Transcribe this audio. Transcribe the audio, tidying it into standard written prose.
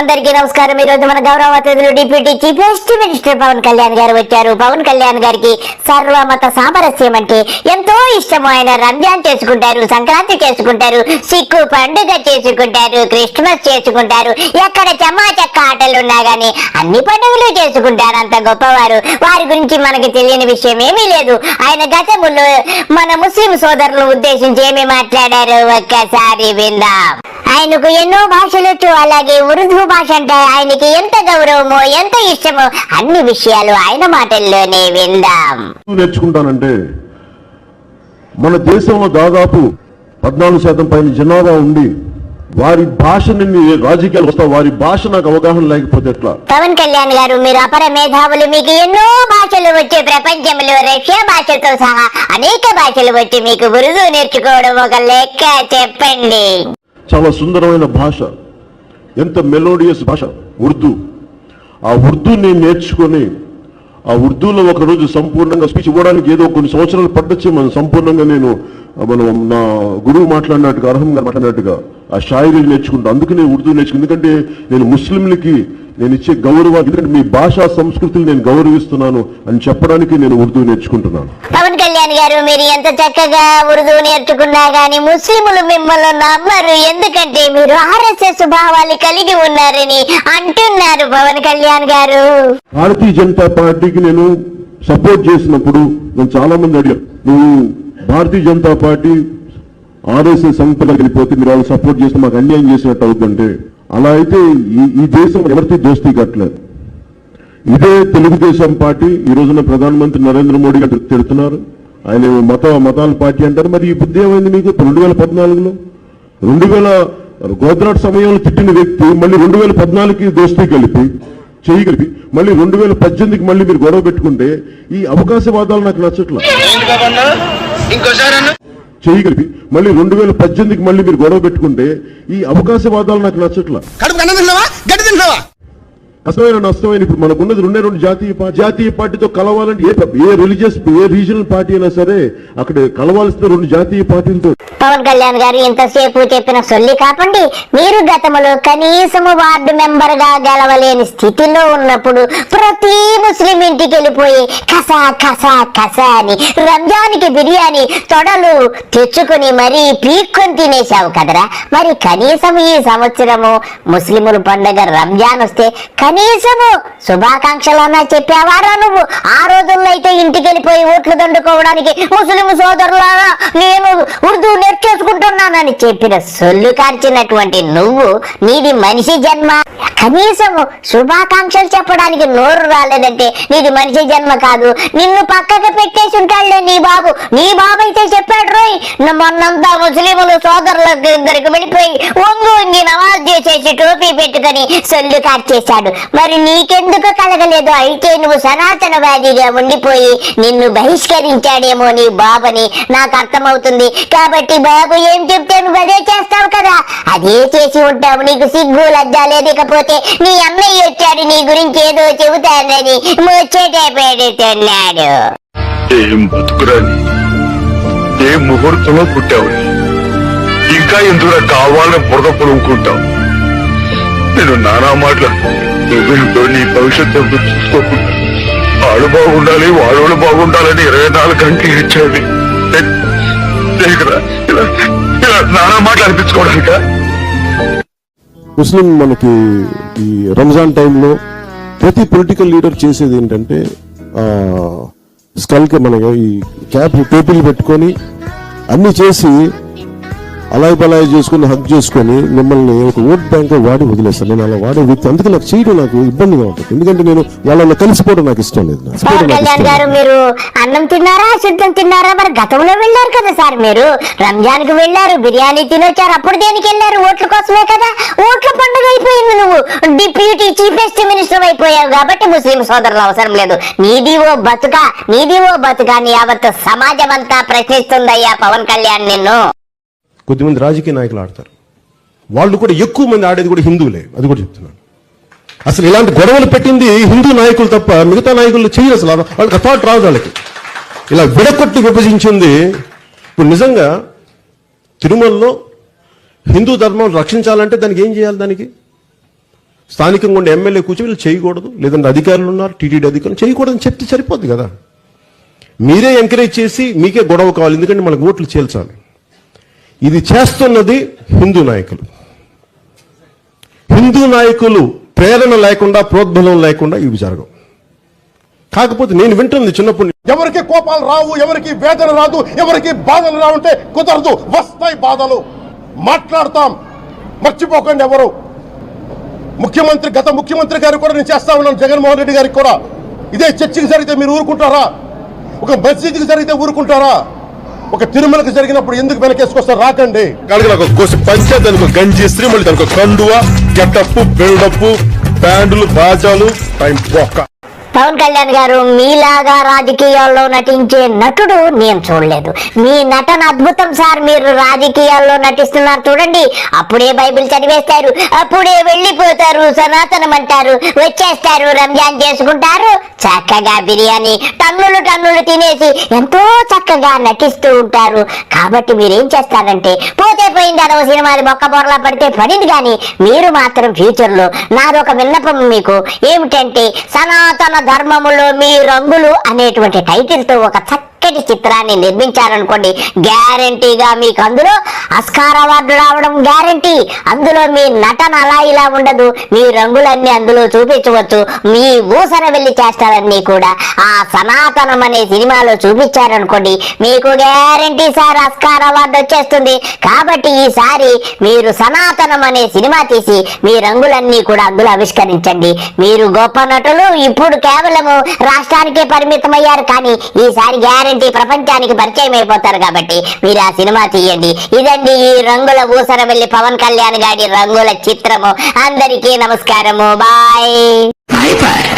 అందరికీ నమస్కారం. ఈ రోజు మన గౌరవ అతిథులు deputy chief minister Pawan Kalyan గారు వచ్చారు. పవన్ కళ్యాణ్ గారికి సర్వమత సామరస్యం అంటే ఎంతో ఇష్టం. ఆయన రంజాన్ చేసుకుంటారు, సంక్రాంతి చేసుకుంటారు, సిక్కు పండుగ చేసుకుంటారు, క్రిస్మస్ చేసుకుంటారు. ఎక్కడ చెమ్మాచక్క ఆటలు ఉన్నా గానీ అన్ని పండుగలు చేసుకుంటారు. అంత గొప్పవారు. వారి గురించి మనకి తెలియని విషయం ఏమీ లేదు. ఆయన గతంలో మన ముస్లిం సోదరులను ఉద్దేశించి ఏమి మాట్లాడారు ఒక్కసారి విందాం. ఆయనకు ఎన్నో భాషలొచ్చు, అలాగే ఉర్దూ భాష అంటే ఆయనకి ఎంత గౌరవమో ఎంత ఇష్టమో అన్ని విషయాలు ఆయన మాటల్లోనే విందాం. నేర్చుకుంటానంటే మన దేశంలో దాదాపు 14% పైన జనాభా ఉండి వారి భాషని రాజకీయాలు వస్తా, వారి భాష నాకు అవగాహన లేకపోతే ఎట్లా? పవన్ కళ్యాణ్ గారు, మీరు అపర మేధావులు, మీకు ఎన్నో భాషలు వచ్చే, ప్రపంచంలో రష్యా భాషతో సహా అనేక భాషలు వచ్చి మీకు ఉర్దూ నేర్చుకోవడం ఒక లెక్క చెప్పండి. చాలా సుందరమైన భాష, ఎంత మెలోడియస్ భాష ఉర్దూ. ఆ ఉర్దూని నేర్చుకొని ఆ ఉర్దూలో ఒకరోజు సంపూర్ణంగా స్పీచ్ ఇవ్వడానికి ఏదో కొన్ని సంవత్సరాలు పట్టొచ్చు. మనం సంపూర్ణంగా మనం నా గురువు మాట్లాడినట్టుగా, అర్హం గారు మాట్లాడినట్టుగా ఆ షాయిరీ నేర్చుకుంటాను. అందుకే నేను ఉర్దూ నేర్చుకున్నాను. ఎందుకంటే నేను ముస్లింలకి నేను ఇచ్చే గౌరవం, ఎందుకంటే మీ భాషా సంస్కృతిని నేను గౌరవిస్తున్నాను అని చెప్పడానికి నేను ఉర్దూ నేర్చుకుంటున్నాను. పవన్ కళ్యాణ్ గారు, మీరు ఎంత చక్కగా ఉర్దూ నేర్చుకున్నా గానీ ముస్లింలు మిమ్మల్ని నమ్మరు. ఎందుకంటే మీరు RSS భావాలు కలిగి ఉన్నారని అంటున్నారు పవన్ కళ్యాణ్ గారు. భారతీయ జనతా పార్టీకి నేను సపోర్ట్ చేసినప్పుడు నేను చాలా మంది అడిగారు, నువ్వు భారతీయ జనతా పార్టీ RSS సంస్థలకు వెళ్ళిపోతే మీరు వాళ్ళు సపోర్ట్ చేస్తే మాకు అన్యాయం చేసినట్టు అవుతుందంటే, అలా అయితే ఈ దేశం ఎవరితో దోస్తీ కట్టలేదు. ఇదే తెలుగుదేశం పార్టీ ఈ రోజున ప్రధానమంత్రి నరేంద్ర మోడీ గారు తిడుతున్నారు. ఆయన మతాల పార్టీ అంటారు. మరి ఈ బుద్ధి ఏమైంది మీకు? 2014లో 2000 సమయంలో తిట్టిన వ్యక్తి మళ్ళీ 2014కి దోస్తీ చేయగలిపి మళ్ళీ 2018కి మళ్ళీ మీరు గొడవ పెట్టుకుంటే ఈ అవకాశవాదాలు నాకు నచ్చట్లా. చేయగలిపి మళ్ళీ 2018కి మళ్ళీ మీరు గొడవ పెట్టుకుంటే ఈ అవకాశవాదాలు నాకు నచ్చట్లా. నష్టమైన ఇప్పుడు మనకున్నది రెండు జాతీయ పార్టీతో కలవాలంటే ఏ రీజనల్ పార్టీ అయినా సరే అక్కడ కలవాల్సిన 2 జాతీయ పార్టీలతో. పవన్ కళ్యాణ్ గారు ఇంతసేపు చెప్పిన సొల్లి కాపండి. మీరు గతంలో కనీసము వార్డు మెంబర్ గా గెలవలేని స్థితిలో ఉన్నప్పుడు ప్రతి ముస్లిం ఇంటికి వెళ్ళిపోయి కసా కసా కసా అని రంజాన్కి బిర్యానీ తొడలు తెచ్చుకుని మరీ పీక్కొని తినేశావు కదరా. మరి కనీసం ఈ సంవత్సరము ముస్లిముల పండుగ రంజాన్ వస్తే కనీసము శుభాకాంక్షలన్నా చెప్పేవారా నువ్వు? ఆ రోజుల్లో అయితే ఇంటికి వెళ్ళిపోయి ఓట్లు దండుకోవడానికి ముస్లిం సోదరులారా నేను ఉర్దూ నేర్చేసుకుంటున్నానని చెప్పిన సొల్లు కార్చినటువంటి నువ్వు, నీది మనిషి జన్మ. కనీసము శుభాకాంక్షలు చెప్పడానికి నోరు రాలేదంటే నీది మనిషి జన్మ కాదు. నిన్ను పక్కకు పెట్టేసి ఉంటాడులే నీ బాబు. నీ బాబు అయితే చెప్పాడు రోయ్, మొన్నంతా ముస్లింలు సోదరులకు ఇద్దరికి వెళ్ళిపోయి వంగి నమాజ్ చేసేసి టోపీ పెట్టుకుని సొల్లు కార్చేశాడు. మరి నీకెందుకు కలగలేదు? అయితే నువ్వు సనాతనవాదిగా ఉండిపోయి నిన్ను బహిష్కరించాడేమో నీ బాబుని నాకు అర్థమవుతుంది. కాబట్టి బాబు ఏం చెప్తే నువ్వు అదే చేస్తావు కదా, అదే చేసి ఉంటావు. నీకు సిగ్గు లజ్జా లేకపోతే నీ అన్నయ్య వచ్చాడు నీ గురించి ఏదో చెబుతానని ముచ్చట పెడుతున్నాడు. ఏం బతుకురాని, ఏ ముహూర్తంలో పుట్టావు, ఇంకా ఎందుకు కావాలని బురద పొలుకుంటావు. నేను నానా మాటలు నువ్వేంటో నీ భవిష్యత్తు చూసుకోకుండా వాడు బాగుండాలి వాడు బాగుండాలని 24 గంటలు ఇచ్చాడు. నానా మాటలు అనిపించుకోవడానిక? ముస్లిం మనకి ఈ రంజాన్ టైంలో ప్రతి పొలిటికల్ లీడర్ చేసేది ఏంటంటే స్కల్కి మన ఈ క్యాప్ టోపీలు పెట్టుకొని అన్ని చేసి అలాయి బలాయి చేసుకుని హక్ చేసుకుని మిమ్మల్ని ఒక ఓట్ బ్యాంక్ వాడి వదిలేస్తాను. నేను అలా వాడే వ్యక్తి, అందుకే నాకు చేయడం నాకు ఇబ్బందిగా ఉంటుంది. ఎందుకంటే నేను వాళ్ళ కలిసిపోవడం నాకు ఇష్టం లేదు. కళ్యాణ్ గారు, మీరు అన్నం తిన్నారా, సిద్ధం తిన్నారా? మరి గతంలో వెళ్ళారు కదా సార్, మీరు రంజాన్ కి వెళ్ళారు, బిర్యానీ తినొచ్చారు. అప్పుడు దేనికి వెళ్ళారు? ఓట్ల కోసమే కదా. ఓట్ల పండుగ అయిపోయింది. నువ్వు డిప్యూటీ చీఫ్ మినిస్టర్ అయిపోయావు కాబట్టి ముస్లిం సోదరులు అవసరం లేదు. నీది ఓ బతుక నీ యావత్ సమాజం అంతా ప్రశ్నిస్తుందయ్యా పవన్ కళ్యాణ్ నిన్ను. కొద్దిమంది రాజకీయ నాయకులు ఆడతారు, వాళ్ళు కూడా ఎక్కువ మంది ఆడేది కూడా హిందువులే. అది కూడా చెప్తున్నాను. అసలు ఇలాంటి గొడవలు పెట్టింది హిందూ నాయకులు తప్ప మిగతా నాయకులు చేయరు. అసలు వాళ్ళకి థాట్ రాదు. వాళ్ళకి ఇలా విడగొట్టి విభజించింది. ఇప్పుడు నిజంగా తిరుమలలో హిందూ ధర్మం రక్షించాలంటే దానికి ఏం చేయాలి? దానికి స్థానికంగా ఉండే ఎమ్మెల్యే కూర్చొని వీళ్ళు చేయకూడదు, లేదంటే అధికారులు ఉన్నారు టీటీడీ అధికారులు చేయకూడదని చెప్తే సరిపోద్ది కదా. మీరే ఎంకరేజ్ చేసి మీకే గొడవ కావాలి, ఎందుకంటే మనకు ఓట్లు చేల్చాలి. ఇది చేస్తున్నది హిందూ నాయకులు. హిందూ నాయకులు ప్రేరణ లేకుండా, ప్రోద్బలం లేకుండా ఇవి జరగవు. కాకపోతే నేను వింటుంది చిన్నప్పుడు, ఎవరికి కోపాలు రావు, ఎవరికి వేదన రాదు, ఎవరికి బాధలు రావుంటే కుదరదు. వస్తాయి బాధలు, మాట్లాడతాం. మర్చిపోకండి ఎవరు. గత ముఖ్యమంత్రి గారు కూడా నేను చేస్తా ఉన్నాను, జగన్మోహన్ రెడ్డి గారికి కూడా. ఇదే చర్చికి జరిగితే మీరు ఊరుకుంటారా? ఒక మసీదుకి జరిగితే ఊరుకుంటారా? ఒక తిరుమలకు జరిగినప్పుడు ఎందుకు వెనకేసుకొస్తారు? రాకండి. నాకు పంచాయతీ దానికి గంజి ఇస్త్రీ, మళ్ళీ దానికి కండువ, గెటప్పు, బిల్డప్పు, బ్యాండ్లు, బాజాలు, టైం పోక్క. పవన్ కళ్యాణ్ గారు మీలాగా రాజకీయాల్లో నటించే నటుడు నేను చూడలేదు. మీ నటన అద్భుతం సార్. మీరు రాజకీయాల్లో నటిస్తున్నారు చూడండి. అప్పుడే బైబిల్ చదివేస్తారు, అప్పుడే వెళ్ళిపోతారు, సనాతనం అంటారు, వచ్చేస్తారు, రంజాన్ చేసుకుంటారు, చక్కగా బిర్యానీ టన్నులు తినేసి ఎంతో చక్కగా నటిస్తూ ఉంటారు. కాబట్టి మీరేం చేస్తారంటే, పోతే పోయింది, అదవ సినిమాది బొక్క బొరలా పడితే పడింది. కానీ మీరు మాత్రం ఫ్యూచర్ లో నాదొక విన్నపం మీకు ఏమిటంటే, సనాతన ధర్మములో మీ రంగులు అనేటువంటి టైటిల్ తో ఒక చక్కటి చిత్రాన్ని నిర్మించారనుకోండి, గ్యారంటీగా మీకు అందులో ఆస్కార్ అవార్డు రావడం గ్యారంటీ. అందులో మీ నటన అలా ఇలా ఉండదు, మీ రంగులన్నీ అందులో చూపించవచ్చు. మీ ఊసర వెళ్ళి చేస్తారన్నీ కూడా ఆ సనాతనం అనే సినిమాలో చూపించారనుకోండి, మీకు గ్యారంటీ సార్ ఆస్కార్ అవార్డు వచ్చేస్తుంది. కాబట్టి ఈసారి మీరు సనాతనం అనే సినిమా తీసి మీ రంగులన్నీ కూడా అందులో ఆవిష్కరించండి. మీరు గొప్ప నటులు. ఇప్పుడు కేవలము రాష్ట్రానికే పరిమితమయ్యారు, కానీ ఈసారి గ్యారంటీ ప్రపంచానికి పరిచయం అయిపోతారు. కాబట్టి మీరు ఆ సినిమా తీయండి. ఇదండి ఈ రంగుల ఊసర వెళ్ళి పవన్ కళ్యాణ్ గారి రంగుల చిత్రము. అందరికీ నమస్కారము. బాయ్.